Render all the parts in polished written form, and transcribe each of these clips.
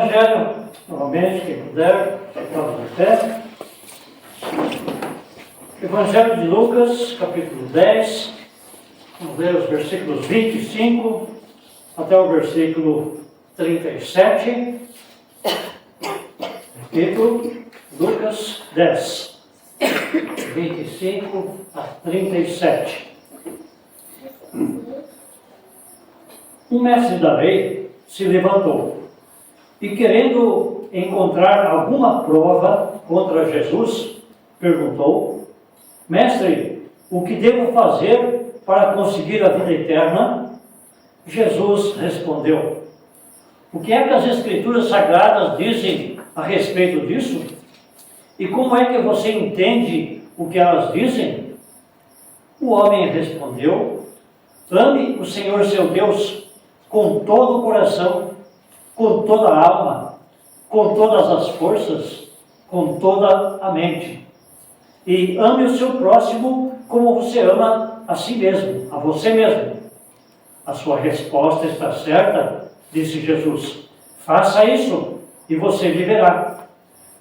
Evangelho, novamente, quem puder, ficar de pé. Evangelho de Lucas, capítulo 10, vamos ler os versículos 25 até o versículo 37. Repito, Lucas 10, 25 a 37. Um mestre da lei se levantou e, querendo encontrar alguma prova contra Jesus, perguntou: Mestre, o que devo fazer para conseguir a vida eterna? Jesus respondeu: O que é que as Escrituras Sagradas dizem a respeito disso? E como é que você entende o que elas dizem? O homem respondeu: Ame o Senhor seu Deus com todo o coração, com toda a alma, com todas as forças, com toda a mente. E ame o seu próximo como você ama a si mesmo, a você mesmo. A sua resposta está certa, disse Jesus. Faça isso e você viverá.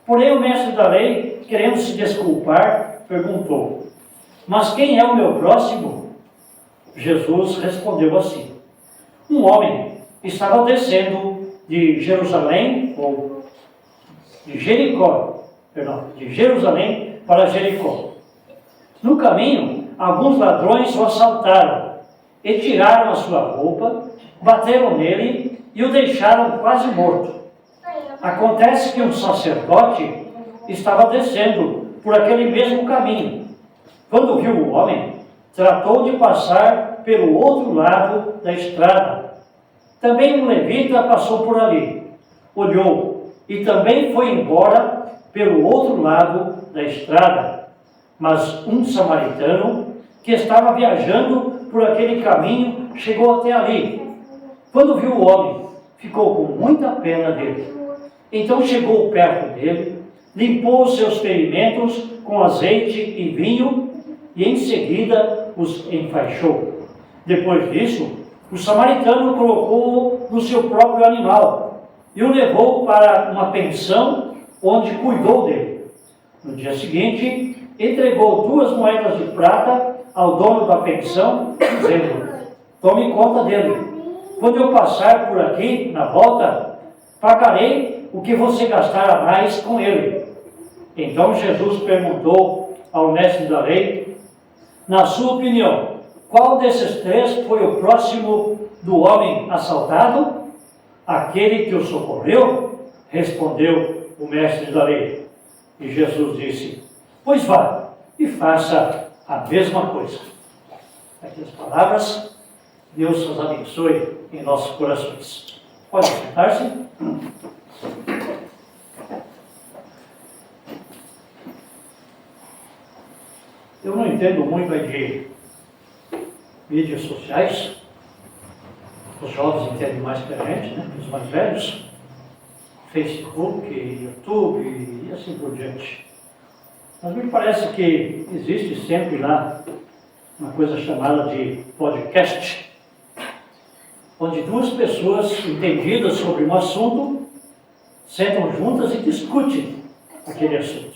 Porém o mestre da lei, querendo se desculpar, perguntou: Mas quem é o meu próximo? Jesus respondeu assim: Um homem estava descendo de Jerusalém para Jericó. No caminho, alguns ladrões o assaltaram e tiraram a sua roupa, bateram nele e o deixaram quase morto. Acontece que um sacerdote estava descendo por aquele mesmo caminho. Quando viu o homem, tratou de passar pelo outro lado da estrada. Também um levita passou por ali, olhou e também foi embora pelo outro lado da estrada. Mas um samaritano que estava viajando por aquele caminho chegou até ali. Quando viu o homem, ficou com muita pena dele. Então chegou perto dele, limpou os seus ferimentos com azeite e vinho e em seguida os enfaixou. Depois disso, o samaritano colocou-o no seu próprio animal e o levou para uma pensão onde cuidou dele. No dia seguinte, entregou 2 moedas de prata ao dono da pensão, dizendo: Tome conta dele. Quando eu passar por aqui, na volta, pagarei o que você gastar a mais com ele. Então Jesus perguntou ao mestre da lei: Na sua opinião, qual desses 3 foi o próximo do homem assaltado? Aquele que o socorreu? Respondeu o mestre da lei. E Jesus disse: Pois vá e faça a mesma coisa. Aqui as palavras. Deus os abençoe em nossos corações. Pode sentar-se. Eu não entendo muito de mídias sociais. Os jovens entendem mais que a gente, né? Os mais velhos. Facebook, YouTube e assim por diante. Mas me parece que existe sempre lá uma coisa chamada de podcast, onde 2 pessoas entendidas sobre um assunto sentam juntas e discutem aquele assunto.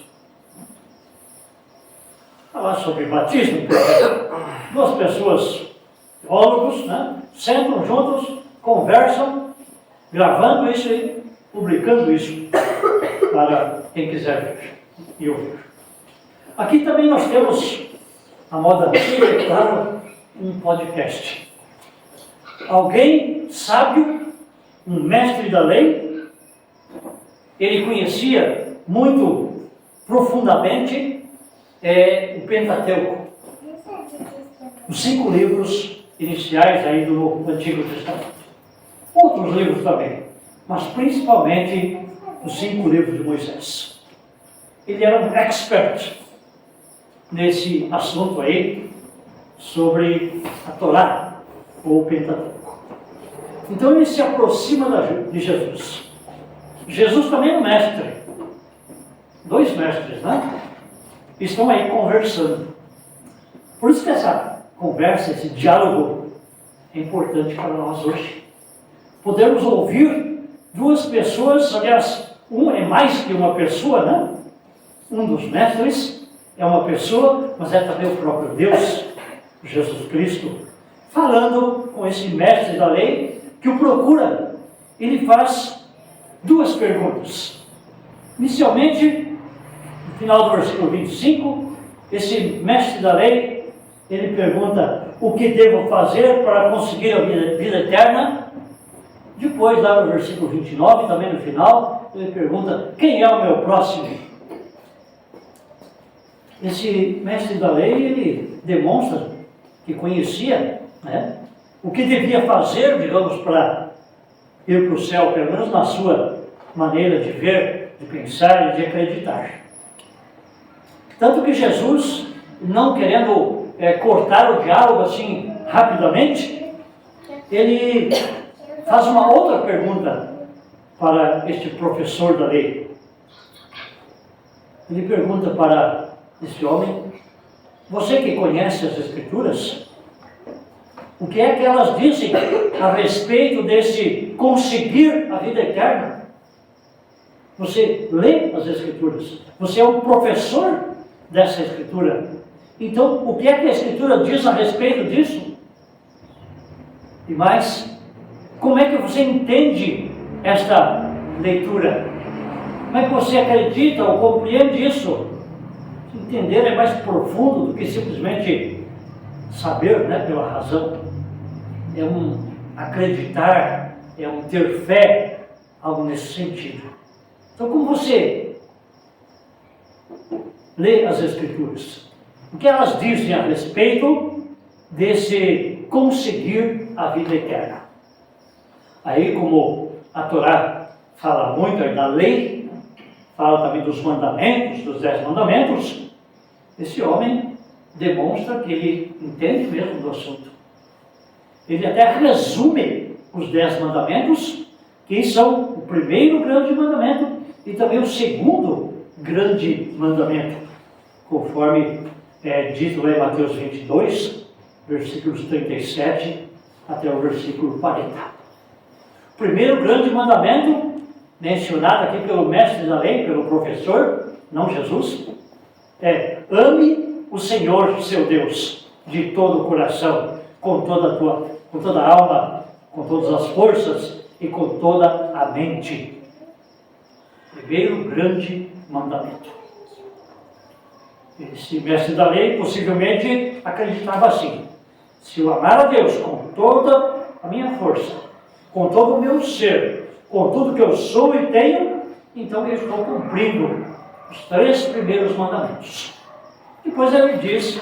Falar sobre batismo, por exemplo. 2 pessoas, teólogos, né, sentam juntos, conversam, gravando isso e publicando isso para quem quiser ver e ouvir. Aqui também nós temos, a moda antiga, é claro, um podcast. Alguém sábio, um mestre da lei, ele conhecia muito profundamente o Pentateuco, os 5 livros iniciais aí do Antigo Testamento. Outros livros também, mas principalmente os 5 livros de Moisés. Ele era um expert nesse assunto aí sobre a Torá ou o Pentateuco. Então ele se aproxima de Jesus. Jesus também é um mestre. 2 mestres, né? Estão aí conversando. Por isso que essa conversa, esse diálogo é importante para nós hoje. Podemos ouvir duas pessoas, aliás, um é mais que uma pessoa, né? Um dos mestres é uma pessoa, mas é também o próprio Deus, Jesus Cristo, falando com esse mestre da lei que o procura. Ele faz duas perguntas. Inicialmente, no final do versículo 25, esse mestre da lei, ele pergunta: o que devo fazer para conseguir a vida eterna? Depois, lá no versículo 29, também no final, ele pergunta: quem é o meu próximo? Esse mestre da lei, ele demonstra que conhecia, né, o que devia fazer, digamos, para ir para o céu, pelo menos na sua maneira de ver, de pensar e de acreditar. Tanto que Jesus, não querendo cortar o diálogo assim rapidamente, ele faz uma outra pergunta para este professor da lei. Ele pergunta para esse homem: você que conhece as Escrituras, o que é que elas dizem a respeito desse conseguir a vida eterna? Você lê as Escrituras, você é um professor dessa Escritura. Então, o que é que a Escritura diz a respeito disso? E mais, como é que você entende esta leitura? Como é que você acredita ou compreende isso? Entender é mais profundo do que simplesmente saber, né, pela razão. É um acreditar, é um ter fé, algo nesse sentido. Então, como você lê as Escrituras? O que elas dizem a respeito desse conseguir a vida eterna? Aí, como a Torá fala muito da lei, fala também dos mandamentos, dos 10 mandamentos, esse homem demonstra que ele entende mesmo do assunto. Ele até resume os 10 mandamentos, que são o primeiro grande mandamento e também o segundo grande mandamento, conforme é dito lá em Mateus 22, versículos 37 até o versículo 40. O primeiro grande mandamento, mencionado aqui pelo mestre da lei, pelo professor, não Jesus, é: ame o Senhor, seu Deus, de todo o coração, com toda a alma, com todas as forças e com toda a mente. Primeiro grande mandamento. Esse mestre da lei possivelmente acreditava assim: se eu amar a Deus com toda a minha força, com todo o meu ser, com tudo que eu sou e tenho, então eu estou cumprindo os 3 primeiros mandamentos. Depois ele diz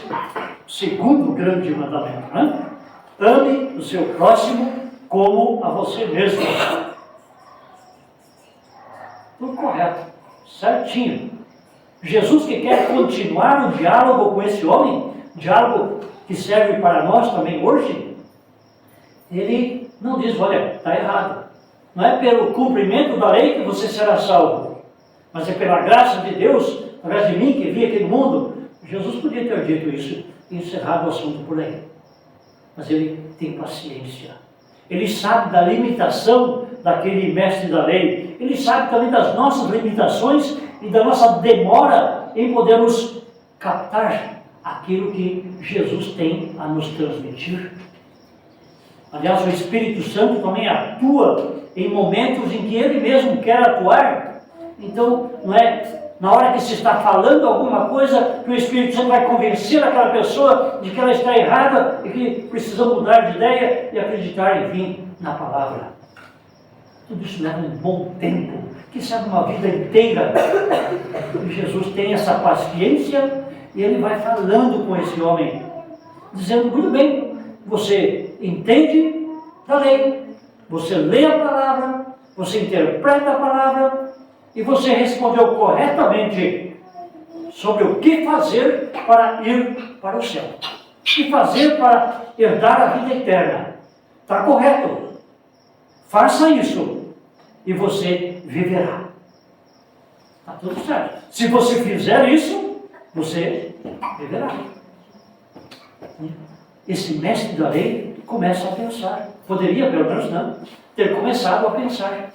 o segundo grande mandamento, né? Ame o seu próximo como a você mesmo. Tudo correto, certinho. Jesus, que quer continuar o diálogo com esse homem, diálogo que serve para nós também hoje, ele não diz: olha, está errado. Não é pelo cumprimento da lei que você será salvo, mas é pela graça de Deus, através de mim que vim aqui no mundo. Jesus podia ter dito isso e encerrado o assunto por aí. Mas ele tem paciência. Ele sabe da limitação daquele mestre da lei. Ele sabe também das nossas limitações e da nossa demora em podermos captar aquilo que Jesus tem a nos transmitir. Aliás, o Espírito Santo também atua em momentos em que Ele mesmo quer atuar. Então, não é na hora que se está falando alguma coisa que o Espírito Santo vai convencer aquela pessoa de que ela está errada e que precisa mudar de ideia e acreditar, enfim, na palavra. Tudo isso leva um bom tempo, que sabe, uma vida inteira. E Jesus tem essa paciência e Ele vai falando com esse homem, dizendo: muito bem, você entende da lei, você lê a palavra, você interpreta a palavra e você respondeu corretamente sobre o que fazer para ir para o céu. O que fazer para herdar a vida eterna. Está correto. Faça isso e você viverá. Está tudo certo. Se você fizer isso, você viverá. Esse mestre da lei começa a pensar. Poderia, pelo menos não, ter começado a pensar.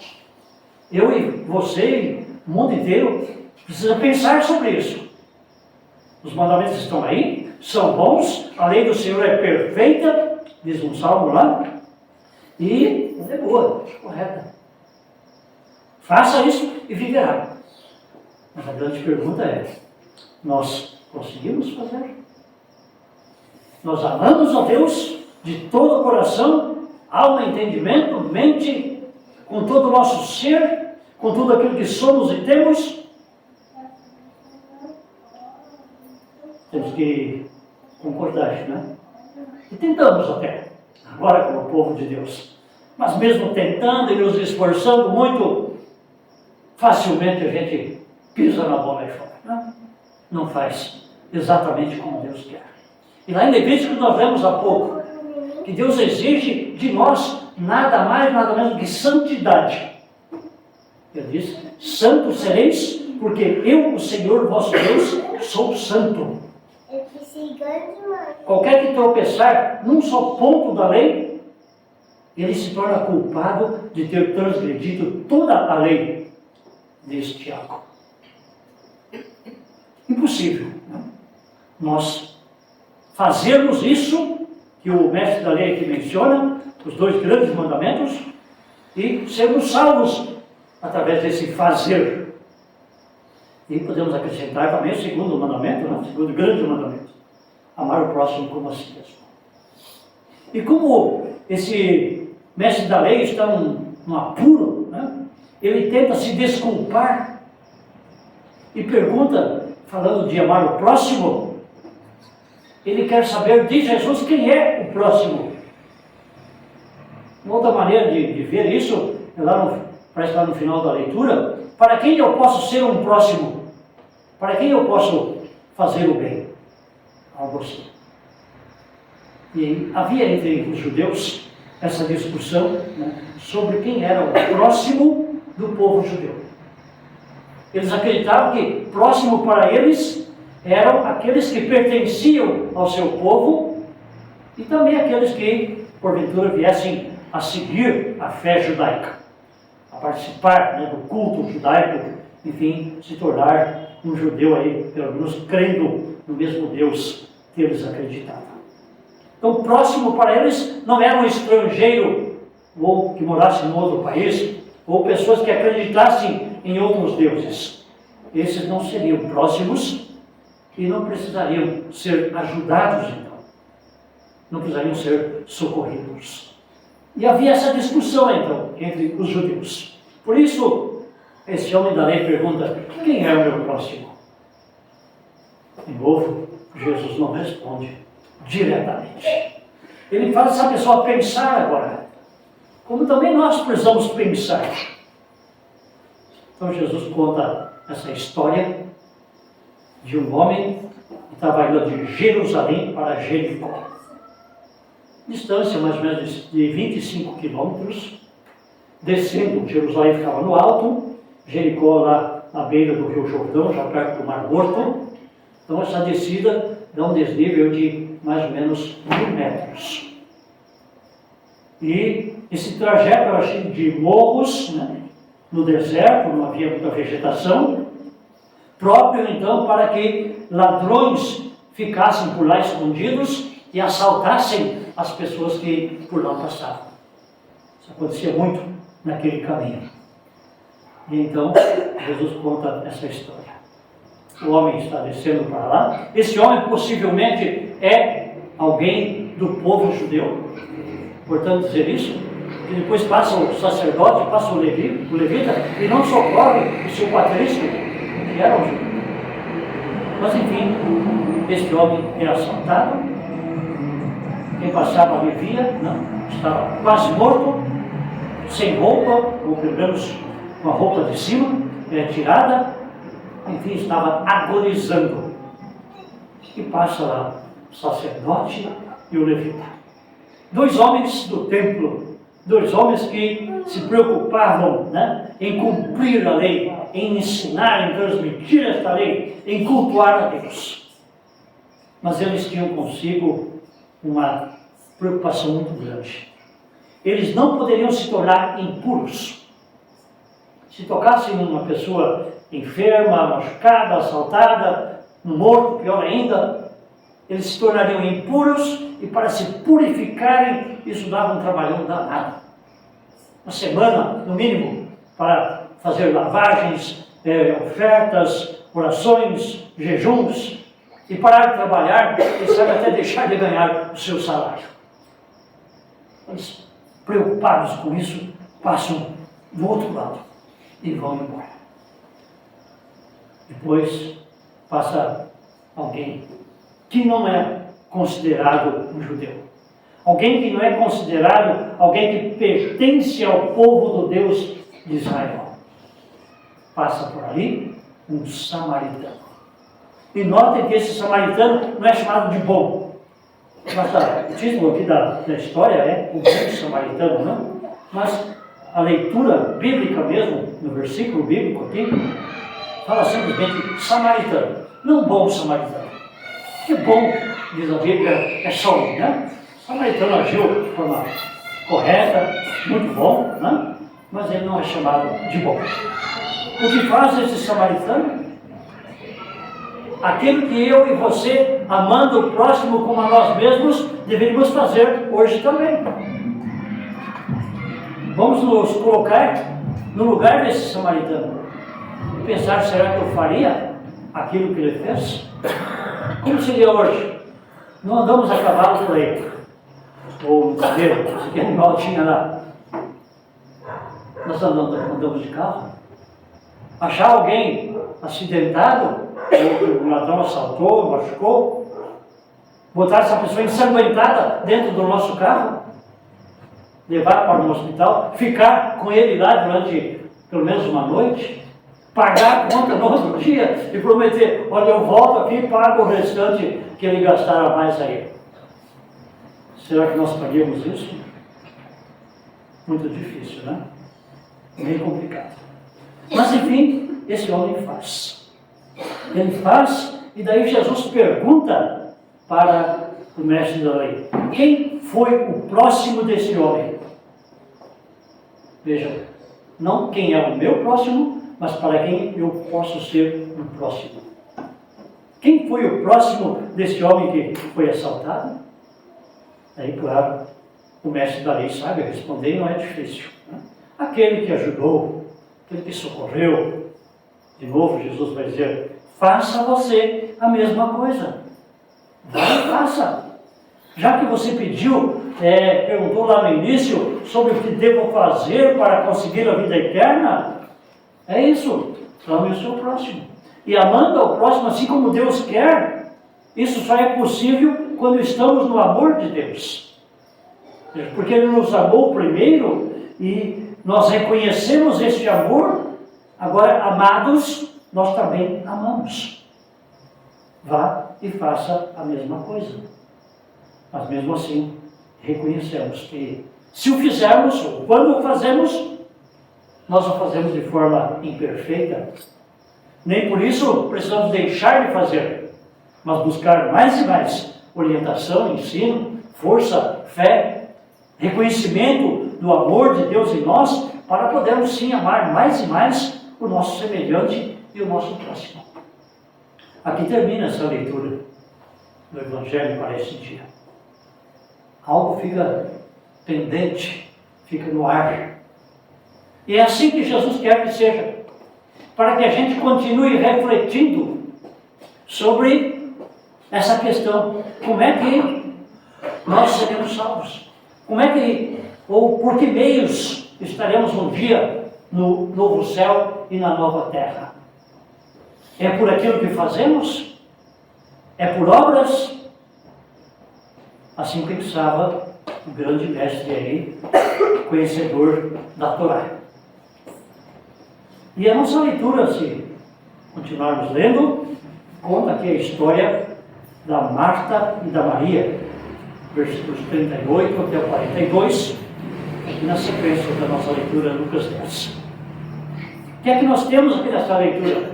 Eu e você, o mundo inteiro, precisa pensar sobre isso. Os mandamentos estão aí, são bons, a lei do Senhor é perfeita, diz um salmo lá, e é boa, correta. Faça isso e viverá. Mas a grande pergunta é, nós conseguimos fazer? Nós amamos a Deus de todo o coração, alma, entendimento, mente, com todo o nosso ser, com tudo aquilo que somos e temos? Temos que concordar, né? E tentamos até, agora como povo de Deus. Mas mesmo tentando e nos esforçando muito, facilmente a gente pisa na bola e fora. Não faz exatamente como Deus quer. E lá em Levítico nós vemos há pouco que Deus exige de nós nada mais, nada menos que santidade. Ele diz, santos sereis, porque eu, o Senhor vosso Deus, sou santo. Qualquer que tropeçar num só ponto da lei, ele se torna culpado de ter transgredido toda a lei, diz Tiago. Impossível, né? Nós fazermos isso, que o mestre da lei aqui menciona, os 2 grandes mandamentos, e sermos salvos através desse fazer. E podemos acrescentar também o 2º mandamento, né? O 2º grande mandamento. Amar o próximo como a si mesmo. E como esse mestre da lei está num apuro, né? Ele tenta se desculpar e pergunta, falando de amar o próximo, ele quer saber de Jesus quem é o próximo. Uma outra maneira de ver isso, parece lá no final da leitura, para quem eu posso ser um próximo? Para quem eu posso fazer o bem? Algo assim. E havia entre os judeus essa discussão, né, sobre quem era o próximo do povo judeu. Eles acreditavam que próximo para eles eram aqueles que pertenciam ao seu povo e também aqueles que, porventura, viessem a seguir a fé judaica, a participar, né, do culto judaico, enfim, se tornar um judeu aí, pelo menos crendo no mesmo Deus que eles acreditavam. Então, próximo para eles não era um estrangeiro ou que morasse em outro país, ou pessoas que acreditassem em outros deuses. Esses não seriam próximos e não precisariam ser ajudados, então. Não precisariam ser socorridos. E havia essa discussão, então, entre os judeus. Por isso, esse homem da lei pergunta, quem é o meu próximo? De novo, Jesus não responde diretamente. Ele faz essa pessoa pensar agora, como também nós precisamos pensar. Então Jesus conta essa história de um homem que estava indo de Jerusalém para Jericó. Distância mais ou menos de 25 quilômetros. Descendo, Jerusalém ficava no alto, Jericó lá na beira do Rio Jordão, já perto do Mar Morto. Então essa descida dá um desnível de mais ou menos 1000 metros. E esse trajeto era cheio de morros, né? No deserto, não havia muita vegetação, próprio então para que ladrões ficassem por lá escondidos e assaltassem as pessoas que por lá passavam. Isso acontecia muito naquele caminho. E então Jesus conta essa história. O homem está descendo para lá. Esse homem possivelmente é alguém do povo judeu. Portanto, dizer isso, que depois passa o sacerdote, passa o levita, e não socorre o seu patrício, que era um judeu. Mas enfim, este homem é assaltado. Quem passava ali via, não, estava quase morto, sem roupa, ou pelo menos com a roupa de cima, tirada. Enfim, estava agonizando. E passa lá o sacerdote e o levita. 2 homens do templo, 2 homens que se preocupavam, né, em cumprir a lei, em ensinar, em transmitir esta lei, em cultuar a Deus. Mas eles tinham consigo uma preocupação muito grande. Eles não poderiam se tornar impuros. Se tocassem numa pessoa enferma, machucada, assaltada, um morto, pior ainda, eles se tornariam impuros e para se purificarem, isso dava um trabalhão danado. Uma semana, no mínimo, para fazer lavagens, ofertas, orações, jejuns, e parar de trabalhar, quem sabe até deixar de ganhar o seu salário. Eles, preocupados com isso, passam do outro lado e vão embora. Depois passa alguém que não é considerado um judeu. Alguém que não é considerado alguém que pertence ao povo do Deus de Israel. Passa por ali um samaritano. E notem que esse samaritano não é chamado de bom. O título aqui da história é o bom samaritano, não? Mas a leitura bíblica mesmo, no versículo bíblico aqui, fala simplesmente samaritano, não bom samaritano. Que bom, diz a Bíblia, é só um, né? O samaritano agiu de forma correta, muito bom, né? Mas ele não é chamado de bom. O que faz esse samaritano? Aquilo que eu e você, amando o próximo como a nós mesmos, deveríamos fazer hoje também. Vamos nos colocar no lugar desse samaritano e pensar, será que eu faria aquilo que ele fez? Como seria hoje? Não andamos a cavalo por aí, ou no cabelo, se que animal tinha lá. Nós andamos de carro. Achar alguém acidentado, ou um ladrão assaltou, machucou, botar essa pessoa ensanguentada dentro do nosso carro, levar para um hospital, ficar com ele lá durante pelo menos uma noite, pagar a conta no outro dia e prometer, olha, eu volto aqui e pago o restante que ele gastar a mais aí. Será que nós faríamos isso? Muito difícil, né? Bem complicado. Mas enfim, esse homem faz. Ele faz, e daí Jesus pergunta para o mestre da lei: quem foi o próximo desse homem? Veja, não quem é o meu próximo, mas para quem eu posso ser o próximo. Quem foi o próximo desse homem que foi assaltado? Aí, claro, o mestre da lei sabe responder e não é difícil, né? Aquele que ajudou, aquele que socorreu. De novo, Jesus vai dizer: faça você a mesma coisa. Vai e faça. Já que você pediu, perguntou lá no início sobre o que devo fazer para conseguir a vida eterna, é isso. Ame o seu próximo. E amando ao próximo assim como Deus quer, isso só é possível quando estamos no amor de Deus. Porque Ele nos amou primeiro e nós reconhecemos este amor. Agora, amados, nós também amamos. Vá e faça a mesma coisa. Mas mesmo assim, reconhecemos que se o fizermos, ou quando o fazemos, nós o fazemos de forma imperfeita. Nem por isso precisamos deixar de fazer, mas buscar mais e mais orientação, ensino, força, fé, reconhecimento do amor de Deus em nós, para podermos sim amar mais e mais o nosso semelhante e o nosso próximo. Aqui termina essa leitura do Evangelho para esse dia. Algo fica pendente, fica no ar. E é assim que Jesus quer que seja, para que a gente continue refletindo sobre essa questão. Como é que nós seremos salvos? Como é que, ou por que meios estaremos um dia no novo céu e na nova terra? É por aquilo que fazemos? É por obras? Assim pensava o grande mestre aí, conhecedor da Torá. E a nossa leitura, se continuarmos lendo, conta aqui a história da Marta e da Maria, versículos 38 até o 42, e na sequência da nossa leitura, Lucas 10. O que é que nós temos aqui nessa leitura?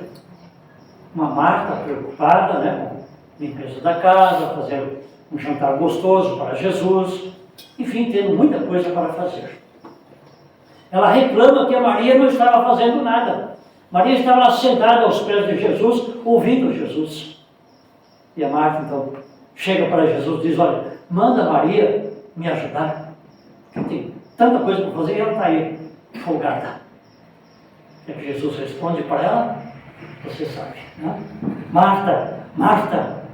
Uma Marta preocupada, né, com a limpeza da casa, fazer um jantar gostoso para Jesus, enfim, tendo muita coisa para fazer. ela reclama que a Maria não estava fazendo nada. Maria estava lá sentada aos pés de Jesus, ouvindo Jesus. E a Marta, então, chega para Jesus e diz, olha, manda Maria me ajudar. Eu tenho tanta coisa para fazer e ela está aí, folgada. E que Jesus responde para ela, você sabe, né? Marta, Marta,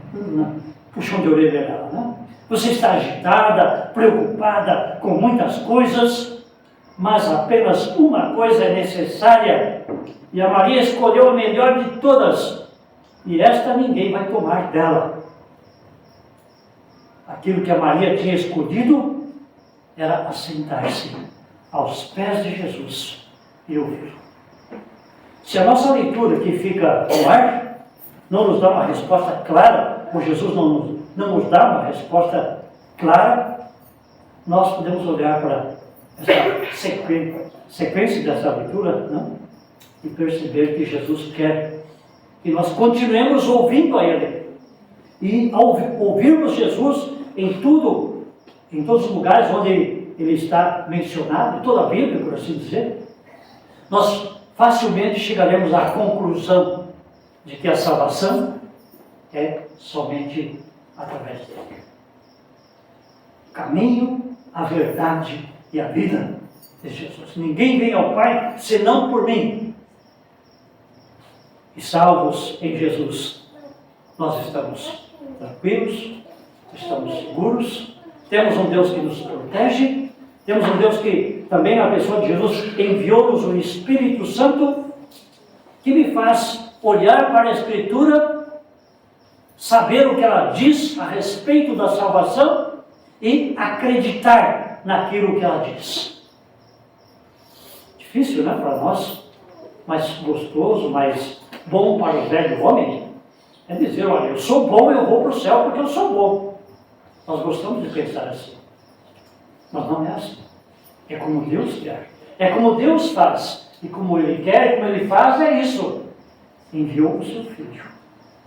puxão de orelha dela, né? Você está agitada, preocupada com muitas coisas, mas apenas uma coisa é necessária. E a Maria escolheu a melhor de todas, e esta ninguém vai tomar dela. Aquilo que a Maria tinha escolhido era assentar-se aos pés de Jesus e ouvi-lo. Se a nossa leitura que fica no ar não nos dá uma resposta clara, ou Jesus não nos dá uma resposta clara, nós podemos olhar para essa sequência dessa leitura, né? E perceber que Jesus quer que nós continuemos ouvindo a Ele. E ao ouvirmos Jesus em todos os lugares onde Ele está mencionado, em toda a Bíblia, por assim dizer, nós facilmente chegaremos à conclusão de que a salvação é somente através dele. O caminho, a verdade e a vida de Jesus. Ninguém vem ao Pai senão por mim. E salvos em Jesus, nós estamos tranquilos, estamos seguros, temos um Deus que nos protege, temos um Deus que também na pessoa de Jesus enviou-nos o Espírito Santo, que me faz olhar para a Escritura, saber o que ela diz a respeito da salvação e acreditar naquilo que ela diz. Difícil, né, para nós, mas gostoso, mas bom para o velho homem, é dizer, olha, eu sou bom, eu vou para o céu porque eu sou bom. Nós gostamos de pensar assim, mas não é assim. É como Deus quer, é como Deus faz, e como Ele quer, como Ele faz, é isso. Enviou o seu Filho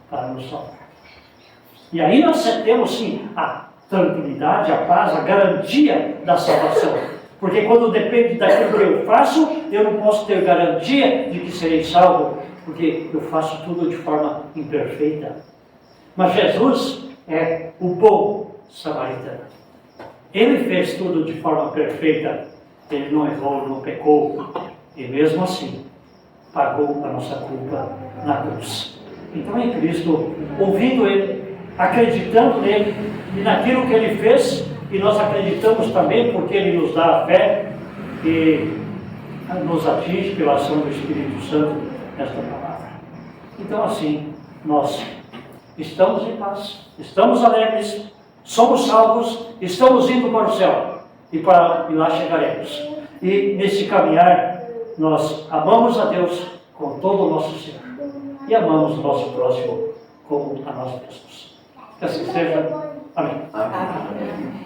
para nos salvar. E aí nós temos sim a tranquilidade, a paz, a garantia da salvação. Porque quando depende daquilo que eu faço, eu não posso ter garantia de que serei salvo, porque eu faço tudo de forma imperfeita. Mas Jesus é o bom samaritano. Ele fez tudo de forma perfeita. Ele não errou, não pecou. E mesmo assim, pagou a nossa culpa na cruz. Então em Cristo, ouvindo Ele, acreditando nele e naquilo que Ele fez, e nós acreditamos também porque Ele nos dá a fé e nos atinge pela ação do Espírito Santo nesta palavra. Então assim, nós estamos em paz, estamos alegres, somos salvos, estamos indo para o céu e lá chegaremos. E nesse caminhar, nós amamos a Deus com todo o nosso ser e amamos o nosso próximo como a nós mesmos. Que assim seja. Amém. Amém.